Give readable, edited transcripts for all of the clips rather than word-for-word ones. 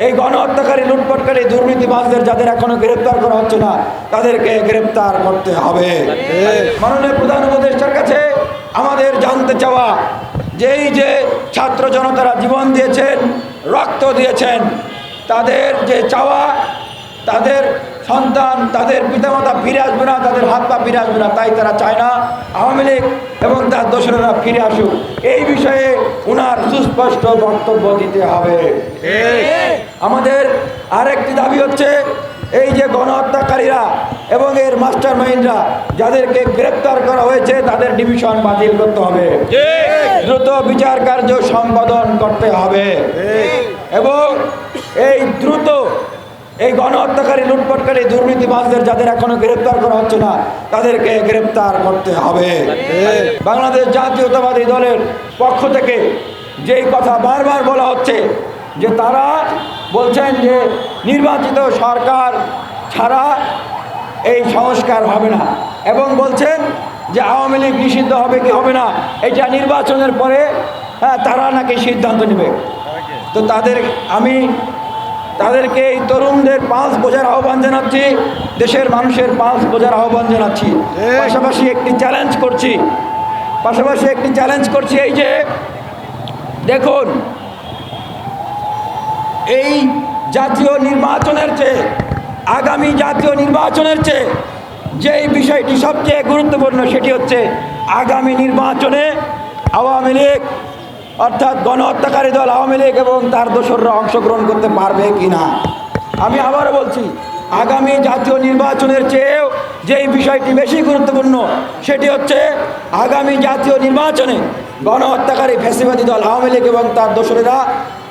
এই গণহত্যাকারী, লুটপাটকারী, দুর্নীতিবাজদের যাদের এখনো গ্রেপ্তার করা হচ্ছে না, তাদেরকে গ্রেপ্তার করতে হবে। মাননীয় প্রধান উপদেষ্টার কাছে আমাদের জানতে চাওয়া যে এই যে ছাত্র জনতারা জীবন দিয়েছেন, রক্ত দিয়েছেন, তাদের যে চাওয়া, তাদের সন্তান, তাদের পিতামাতা ফিরে আসবে না, তাদের হাত পা ফিরে আসবে না, তাই তারা চায় না আওয়ামী লীগ এবং তার দোসরেরা ফিরে আসুক। এই বিষয়ে ওনার সুস্পষ্ট বক্তব্য দিতে হবে। আমাদের আরেকটি দাবি হচ্ছে এই যে গণহত্যাকারীরা এবং এর মাস্টার মাইন্ডরা যাদেরকে গ্রেপ্তার করা হয়েছে, তাদের ডিভিশন বাতিল করতে হবে, দ্রুত বিচার কার্য সম্পাদন করতে হবে এবং এই দ্রুত এই গণহত্যাকারী, লুটপাটকারী, দুর্নীতিবাজদের যাদের এখনো গ্রেপ্তার করা হচ্ছে না, তাদেরকে গ্রেপ্তার করতে হবে। বাংলাদেশ জাতীয়তাবাদী দলের পক্ষ থেকে যেই কথা বারবার বলা হচ্ছে যে তারা বলছেন যে নির্বাচিত সরকার ছাড়া এই সংস্কার হবে না এবং বলছেন যে আওয়ামী লীগ নিষিদ্ধ হবে কি হবে না এটা নির্বাচনের পরে তারা নাকি সিদ্ধান্ত নেবে। তো তাদেরকে এই তরুণদের পাঁচ বোঝার আহ্বান জানাচ্ছি, দেশের মানুষের পাঁচ বোঝার আহ্বান জানাচ্ছি। পাশাপাশি একটি চ্যালেঞ্জ করছি এই যে দেখুন, এই জাতীয় নির্বাচনের চেয়ে, আগামী জাতীয় নির্বাচনের চেয়ে যেই বিষয়টি সবচেয়ে গুরুত্বপূর্ণ সেটি হচ্ছে আগামী নির্বাচনে আওয়ামী লীগ অর্থাৎ গণহত্যাকারী দল আওয়ামী লীগ এবং তার দোসররা অংশগ্রহণ করতে পারবে কিনা। আমি আবারও বলছি, আগামী জাতীয় নির্বাচনের চেয়েও যেই বিষয়টি বেশি গুরুত্বপূর্ণ সেটি হচ্ছে আগামী জাতীয় নির্বাচনে গণহত্যাকারী ফ্যাসিবাদী দল আওয়ামী লীগ এবং তার দোসরেরা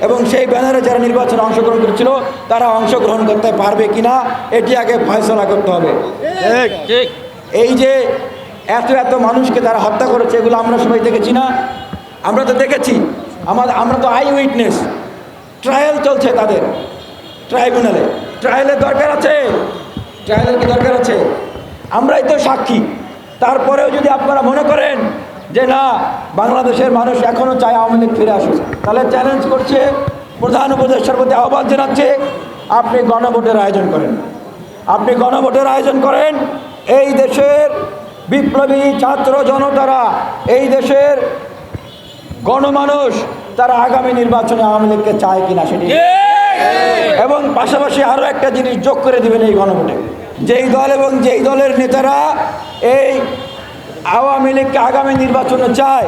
এবং সেই ব্যানারে যারা নির্বাচনে অংশগ্রহণ করেছিল তারা অংশগ্রহণ করতে পারবে কিনা এটি আগে ফয়সলা করতে হবে। এই যে এত মানুষকে তারা হত্যা করেছে, এগুলো আমরা সবাই দেখেছি না? আমরা তো দেখেছি, আমরা তো আই উইটনেস। ট্রায়াল চলছে তাদের ট্রায়ালের দরকার আছে? ট্রায়ালের কি দরকার আছে? আমরাই তো সাক্ষী। তারপরেও যদি আপনারা মনে করেন যে না, বাংলাদেশের মানুষ এখনও চায় আওয়ামী লীগ ফিরে আসুক, তাহলে চ্যালেঞ্জ করছে, প্রধান উপদেষ্টার প্রতি আহ্বান জানাচ্ছে, আপনি গণভোটের আয়োজন করেন। এই দেশের বিপ্লবী ছাত্র জনতারা, এই দেশের গণমানুষ, তারা আগামী নির্বাচনে আওয়ামী লীগকে চায় কিনা সেটি, এবং পাশাপাশি আরও একটা জিনিস যোগ করে দিবেন এই গণভোটে, যেই দল এবং যেই দলের নেতারা এই আওয়ামী লীগকে আগামী নির্বাচনে চায়,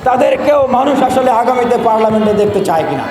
তাদেরকেও মানুষ আসলে আগামীতে পার্লামেন্টে দেখতে চায় কিনা।